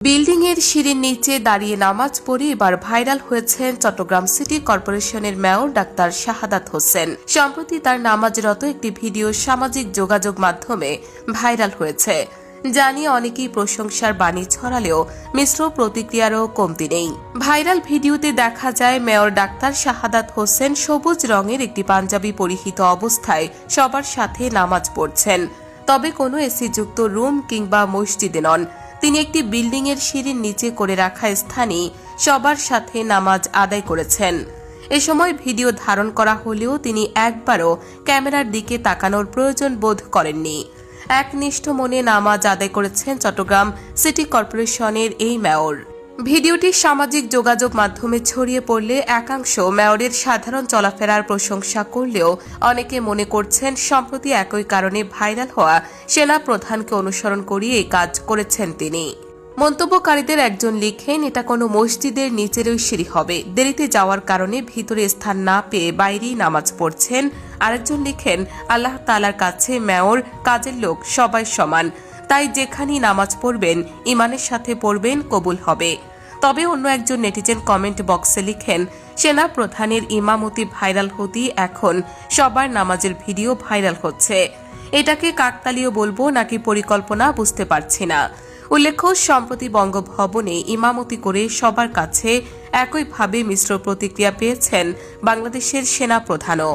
Building এর সিঁড়ির নিচে দাঁড়িয়ে নামাজ পড়ে এবার ভাইরাল হয়েছেন চট্টগ্রাম সিটি কর্পোরেশনের মেয়র ডাক্তার শাহাদাত হোসেন। সম্প্রতি তার নামাজরত একটি ভিডিও সামাজিক যোগাযোগ মাধ্যমে ভাইরাল হয়েছে, যা নিয়ে অনেকেই প্রশংসার বাণী ছড়ালেও মিশ্র প্রতিক্রিয়ারও কমতি নেই। ভাইরাল ভিডিওতে দেখা যায় মেয়র ডাক্তার শাহাদাত হোসেন সবুজ রঙের একটি পাঞ্জাবি পরিহিত অবস্থায় সবার সাথে নামাজ পড়ছেন, তবে কোনো এসিযুক্ত রুম কিংবা মসজিদে নন। তিনি একটি বিল্ডিং এর সিঁড়ির নিচে করে রাখা স্থানে সবার সাথে নামাজ আদায় করেছেন। এ সময় ভিডিও ধারণ করা হলেও তিনি একবারও ক্যামেরার দিকে তাকানোর প্রয়োজন বোধ করেননি। একনিষ্ঠ মনে নামাজ আদায় করেছেন চট্টগ্রাম সিটি কর্পোরেশনের এই মেয়র। ভিডিওটি সামাজিক যোগাযোগ মাধ্যমে ছড়িয়ে পড়লে একাংশ মেয়রের সাধারণ চলাফেরার প্রশংসা করলেও অনেকে মনে করছেন সম্প্রতি একই কারণে ভাইরাল হওয়া সেনা প্রধানকে অনুসরণ করিয়ে এই কাজ করেছেন তিনি। মন্তব্যকারীদের একজন লিখেন, এটা কোনো মসজিদের নিচেরই সিঁড়ি হবে, দেরিতে যাওয়ার কারণে ভিতরে স্থান না পেয়ে বাইরেই নামাজ পড়ছেন। আরেকজন লিখেন, আল্লাহ তাআলার কাছে মেয়র কাজের লোক সবাই সমান, তাই যেখানেই নামাজ পড়বেন ইমানের সাথে পড়বেন, কবুল হবে। তবে অন্য একজন নেটিজেন কমেন্ট বক্সে লিখেন, সেনা প্রধানের ইমামতি ভাইরাল হতেই এখন সবার নামাজের ভিডিও ভাইরাল হচ্ছে। এটাকে কাকতালীয় বলবো নাকি পরিকল্পনা বুঝতে পারছি না। উল্লেখ্য, সম্প্রতি বঙ্গভবনে ইমামতি করে সবার কাছে একইভাবে মিশ্র প্রতিক্রিয়া পেয়েছেন বাংলাদেশের সেনা প্রধানও।